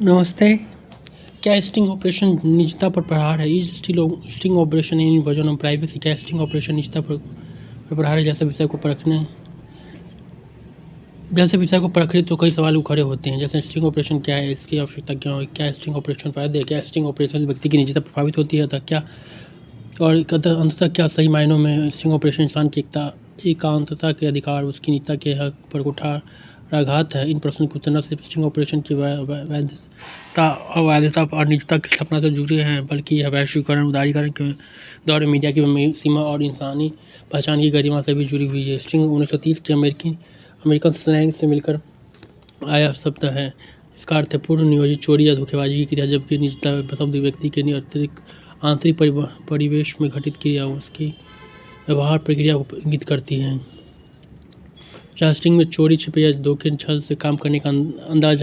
नमस्ते। क्या sting operation निजता पर प्रहार है? Is sting operation in version of privacy? क्या स्टिंग ऑपरेशन निजता पर प्रहार है? जैसे विषय को परखें तो कई सवाल खड़े होते हैं, जैसे स्टिंग ऑपरेशन क्या है, इसकी आवश्यकता क्यों है, क्या स्टिंग ऑपरेशन फायदे है, क्या स्टिंग ऑपरेशन से व्यक्ति की निजता प्रभावित होती है, अंततः क्या सही मायनों में स्टिंग ऑपरेशन इंसान की एकांतता के अधिकार, उसकी निजता के हक पर कुठाराघात है? इन प्रश्नों के उत्तर न सिर्फ स्टिंग ऑपरेशन की वैधता, अवैधता और निजता की स्थापना से जुड़े हैं, बल्कि यह वैश्वीकरण, उदारीकरण के दौर में मीडिया की सीमा और इंसानी पहचान की गरिमा से भी जुड़ी हुई है। स्टिंग 1930 के अमेरिकन स्लैंग से मिलकर आया शब्द है। इसका अर्थ है पूर्ण नियोजित चोरी या धोखेबाजी की क्रिया, जबकि निजता शब्द व्यक्ति के आंतरिक परिवेश में घटित क्रिया, उसकी व्यवहार प्रक्रिया को इंगित करती है। जहाँ स्टिंग में चोरी, छिपे या धोखे छल से काम करने का अंदाज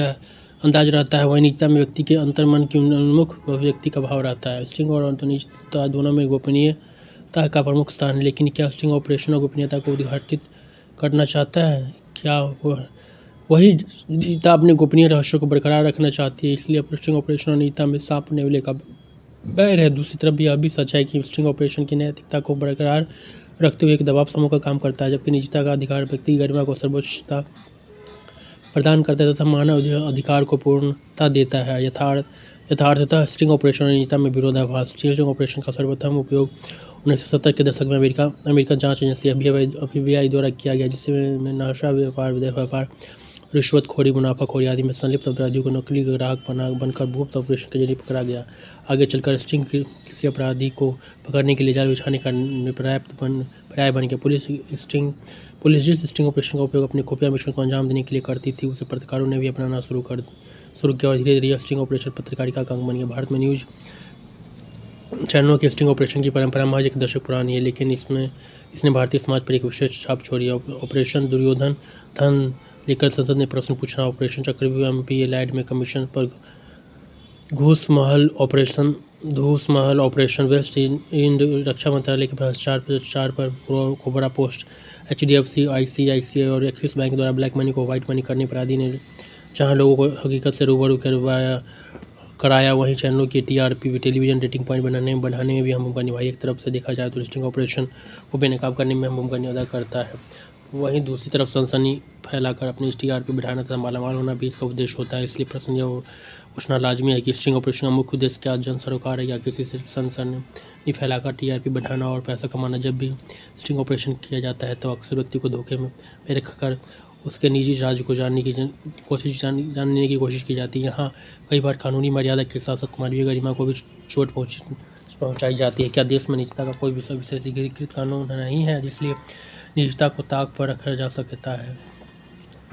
रहता है, वहीं निजता में व्यक्ति के अंतर्मन की उन्मुख व्यक्ति का भाव रहता है। स्टिंग और निजता दोनों में गोपनीयता का प्रमुख स्थान है, लेकिन क्या स्टिंग ऑपरेशन और गोपनीयता को उद्घाटित करना चाहता है? क्या वही निजता अपने गोपनीय रहस्यों को बरकरार रखना चाहती है? इसलिए स्टिंग ऑपरेशन और निजता में सांप नेवले का बैर है। दूसरी तरफ यह भी सच है कि स्टिंग ऑपरेशन की नैतिकता को बरकरार रखते हुए एक दबाव समूह का काम करता है, जबकि निजता का अधिकार व्यक्ति की गरिमा को सर्वोच्चता प्रदान करता है तथा मानव अधिकार को पूर्णता देता है। यथार्थतः स्टिंग ऑपरेशन और निजता में विरोधाभास। स्टिंग ऑपरेशन का सर्वप्रथम उपयोग 1970 के दशक में अमेरिकन जांच एजेंसी FBI द्वारा किया गया, जिसमें नशा व्यापार, विदेश व्यापार, रिश्वतखोरी, मुनाफाखोरी आदि में संलिप्त अपराधियों को नकली ग्राहक बनकर गुप्त ऑपरेशन के जरिए पकड़ा गया। आगे चलकर स्टिंग किसी अपराधी को पकड़ने के लिए जाल बिछाने का पर्याय बन गया। पुलिस जिस स्टिंग ऑपरेशन का उपयोग अपने खुफिया मिशन को अंजाम देने के लिए करती थी, उसे पत्रकारों ने भी अपनाना शुरू किया और धीरे धीरे यह स्टिंग ऑपरेशन पत्रकारिता का अंग बन गया। भारत में न्यूज चैनलों के स्टिंग ऑपरेशन की परंपरा महज एक दशक पुरानी है, लेकिन इसने भारतीय समाज पर एक विशेष छाप छोड़ी है। ऑपरेशन दुर्योधन धन लेकर संसद ने प्रश्न पूछा, ऑपरेशन चक्रव्यूह, MPA लैंड में कमीशन पर घूस महल ऑपरेशन, वेस्ट इंड रक्षा मंत्रालय के भ्रष्टाचार पर कोबरा पोस्ट, HDFC, ICICI और एक्सिस बैंक द्वारा ब्लैक मनी को व्हाइट मनी करने पर आदि ने जहां लोगों को हकीकत से रूबरू कराया, वहीं चैनलों की TRP टेलीविजन रेटिंग पॉइंट बढ़ाने में भी अहम भूमिका निभाई। एक तरफ से देखा जाए तो स्टिंग ऑपरेशन को बेनकाब करने में अहम भूमिका अदा करता है, वहीं दूसरी तरफ सनसनी फैलाकर अपनी TRP बढ़ाना तथा मालामाल होना भी इसका उद्देश्य होता है। इसलिए प्रश्न यह पूछना लाजमी है कि स्टिंग ऑपरेशन का मुख्य उद्देश्य क्या जन सरोकार है या किसी से सनसनी फैलाकर TRP बढ़ाना और पैसा कमाना। जब भी स्टिंग ऑपरेशन किया जाता है तो अक्सर व्यक्ति को धोखे में रखकर उसके निजी राज को जानने की कोशिश की जाती है। यहाँ कई बार कानूनी मर्यादा के साथ साथ मानवीय गरिमा को भी चोट पहुँचाई जाती है। क्या देश में निजता का कोई विशेषीकृत कानून नहीं है जिसलिए निजता को ताक पर रखा जा सकता है?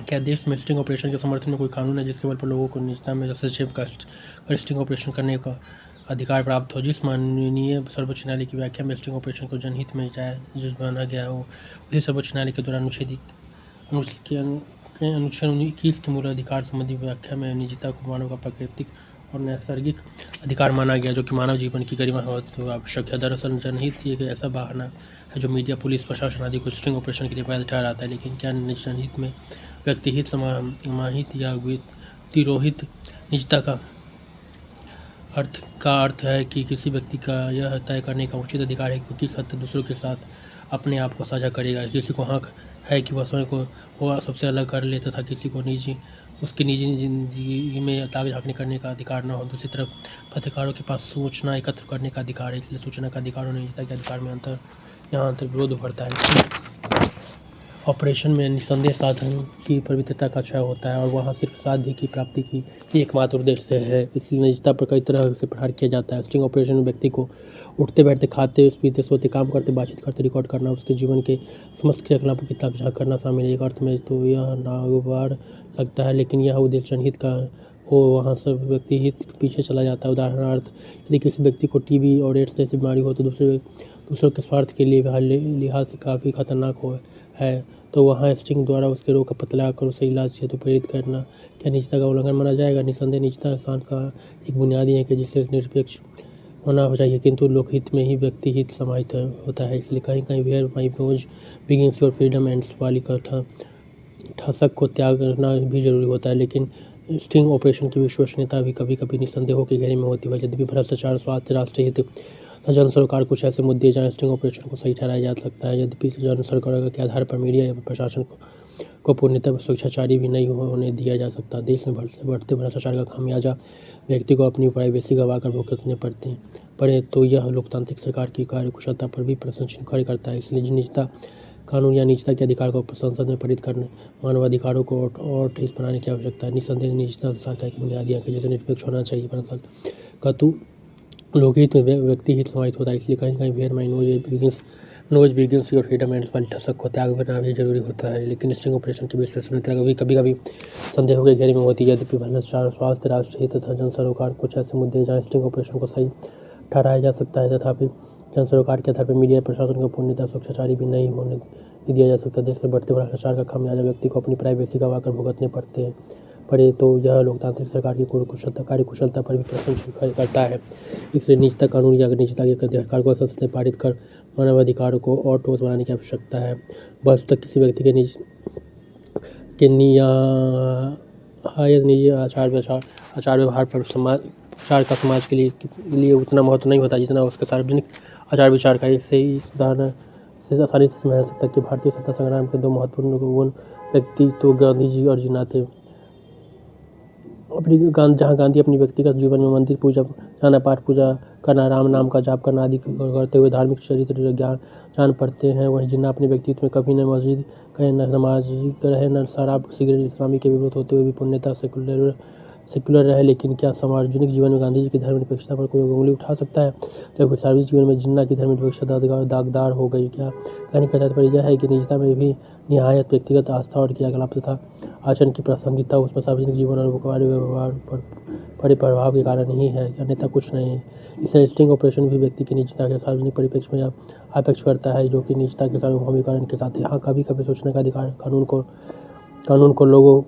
क्या देश में स्टिंग ऑपरेशन के समर्थन में कोई कानून है जिसके बल पर लोगों को निजता में हस्तक्षेप कर स्टिंग ऑपरेशन करने का अधिकार प्राप्त हो? जिस माननीय सर्वोच्च न्यायालय की व्याख्या में स्टिंग ऑपरेशन को जनहित में जायज माना गया हो, उसी सर्वोच्च न्यायालय के द्वारा अनुच्छेद 21 के मूल अधिकार संबंधी व्याख्या में निजता को मानव का प्राकृतिक और नैसर्गिक अधिकार माना गया, जो कि मानव जीवन की गरिमा हेतु आवश्यक है। दरअसल जनहित एक ऐसा बहाना है जो मीडिया, पुलिस प्रशासन आदि को स्टिंग ऑपरेशन के लिए वैध ठहराता है, लेकिन क्या जनहित में व्यक्तिहित, समाहित या तिरोहित निजता का अर्थ है कि किसी व्यक्ति का यह तय करने का उचित अधिकार है कि किस हद तक दूसरों के साथ अपने आप को साझा करेगा। किसी को हक है कि वह स्वयं को वो सबसे अलग कर ले तथा किसी को उसकी निजी जिंदगी में ताक झांकने करने का अधिकार न हो। दूसरी तरफ पत्रकारों के पास सूचना एकत्र करने का अधिकार है, इसलिए सूचना का अधिकार और निजता के अधिकार में अंतर विरोध उभरता है। ऑपरेशन में निस्संदेह साधन की पवित्रता का क्षय होता है और वहाँ सिर्फ साध्य की प्राप्ति की एकमात्र उद्देश्य है, इसलिए निजता पर कई तरह से प्रहार किया जाता है। स्टिंग ऑपरेशन में व्यक्ति को उठते बैठते, खाते पीते, सोते, काम करते, बातचीत करते रिकॉर्ड करना, उसके जीवन के समस्त क्रियाकलापों की ताक झांक करना शामिल है। एक अर्थ में तो यह नागवार लगता है, लेकिन यह उद्देश्य जनहित का हो वहाँ सब व्यक्ति हित पीछे चला जाता है। उदाहरणार्थ, यदि किसी व्यक्ति को TB और एड्स जैसी बीमारी हो तो दूसरों के स्वार्थ के लिए लिहाज से काफ़ी खतरनाक है, तो वहाँ स्टिंग द्वारा उसके रोग का पता लगाकर उसे इलाज हेतु प्रेरित करना क्या निजता का उल्लंघन माना जाएगा? निस्संदेह निजता इंसान का एक बुनियादी है कि जिसे निरपेक्ष होना चाहिए, किंतु लोकहित में ही व्यक्ति हित समाहित होता है। इसलिए कहीं कहीं where my nose begins your freedom ends वाली ठसक को त्यागना भी जरूरी होता है, लेकिन स्टिंग ऑपरेशन की विश्वसनीयता भी कभी-कभी निस्संदेहों के घेरे में होती है। यद्यपि भ्रष्टाचार, स्वास्थ्य, राष्ट्रीय हित, जन सरोकार कुछ ऐसे मुद्दे जहाँ स्टिंग ऑपरेशन को सही ठहराया जा सकता है। यद्यपि जन सरोकार के आधार पर मीडिया या प्रशासन को पूर्णतः स्वेच्छाचारी भी नहीं होने दिया जा सकता। देश में बढ़ते भ्रष्टाचार का खामियाजा व्यक्ति को अपनी प्राइवेसी गंवाकर भुगतने पड़े तो यह लोकतांत्रिक सरकार की कार्यकुशलता पर भी प्रश्न चिन्ह खड़े करता है। इसलिए निजता कानून या निजता के अधिकार को संसद में पारित करने, मानवाधिकारों को और ठोस बनाने की आवश्यकता है। निस्संदेह निजता संसार का एक बुनियादी हक है जिसे निरपेक्ष होना चाहिए, परंतु लोकहित में व्यक्ति हित समाहित होता है। इसलिए कहीं-कहीं where my nose begins your freedom ends पर ठसक को त्याग करना भी जरूरी होता है। लेकिन स्टिंग ऑपरेशन की विश्वसनीयता कभी-कभी संदेहों के घेरे में होती है। यद्यपि भ्रष्टाचार, स्वास्थ्य, राष्ट्रीय हित तथा जन सरोकार कुछ ऐसे मुद्दे हैं जहाँ स्टिंग ऑपरेशन को सही ठहराया जा सकता है, तथापि जन सरोकार के आधार पर मीडिया प्रशासन को पूर्णतः स्वेच्छाचारी भी नहीं होने दिया जा सकता। देश में बढ़ते भ्रष्टाचार का खामियाजा व्यक्ति को अपनी प्राइवेसी गंवाकर भुगतने पड़े तो यह लोकतांत्रिक सरकार की कार्यकुशलता पर भी प्रश्न खड़ा करता है। इसलिए निजता कानून या निजता के अधिकार को संसद में पारित कर मानवाधिकारों को और ठोस बनाने की आवश्यकता है। वस्तुतः किसी व्यक्ति के निजी आचार व्यवहार पर प्रचार का समाज के लिए उतना महत्व नहीं होता जितना उसके सार्वजनिक आचार विचार का। इससे ही उदाहरण से आसानी से समझ सकता है कि भारतीय स्वतंत्रता संग्राम के दो महत्वपूर्ण व्यक्ति तो गांधी जी और जिन्ना थे। जहाँ गांधी अपनी व्यक्तिगत जीवन में मंदिर पूजा जाना, पाठ पूजा करना, राम नाम का जाप करना आदि करते हुए धार्मिक चरित्र जान पड़ते हैं, वहीं जिन्ना अपने व्यक्तित्व में कभी न मस्जिद गए, न नमाज रहे, न शराब सिगरेट इस्लामी के विरोध होते हुए भी पूर्णतः सेक्युलर रहे। लेकिन क्या सार्वजनिक जीवन में गांधी जी की धर्मनिरपेक्षता पर कोई उंगली उठा सकता है, जबकि सार्वजनिक जीवन में जिन्ना की धर्मनिरपेक्षता दागदार हो गई? क्या कहने का तात्पर्य यह है कि निजता में भी निहायत व्यक्तिगत आस्था और क्रियाकलाप तथा आचरण की प्रासंगिकता उसमें सार्वजनिक जीवन और व्यवहार पर पड़े प्रभाव के कारण ही है, अन्यथा कुछ नहीं। इससे स्टिंग ऑपरेशन भी व्यक्ति की निजता के सार्वजनिक परिप्रेक्ष्य में अपेक्ष करता है, जो कि निजता के सार्वभौमिकरण के साथ यहाँ कभी-कभी सोचने का अधिकार कानून को लोगों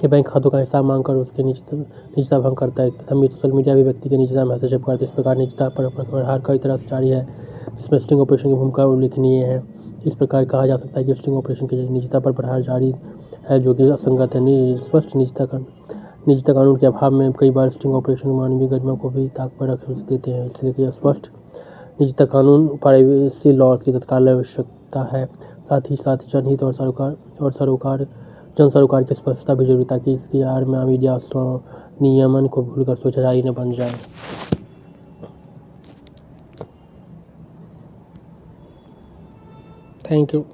के बैंक खातों का हिसाब मांगकर उसके निजता भंग करता है तथा सोशल मीडिया भी व्यक्ति की निजता में हस्तक्षेप करता है। इस प्रकार निजता पर प्रहार कई तरह से जारी है, जिसमें स्टिंग ऑपरेशन की भूमिका उल्लेखनीय है। इस प्रकार कहा जा सकता है कि स्टिंग ऑपरेशन की निजता पर प्रहार जारी है, जो कि असंगत है। स्पष्ट निजता कानून के अभाव में कई बार स्टिंग ऑपरेशन मानवीय गरिमा को भी ताक पर रख देते हैं। इसलिए स्पष्ट निजता कानून प्राइवेसी लॉ की तत्काल आवश्यकता है। साथ ही जनहित और जन सरोकार की स्पष्टता भी जरूरी, ताकि इसकी आड़ में मीडिया नियमन को भूलकर स्वेच्छाचारी न बन जाए। Thank you.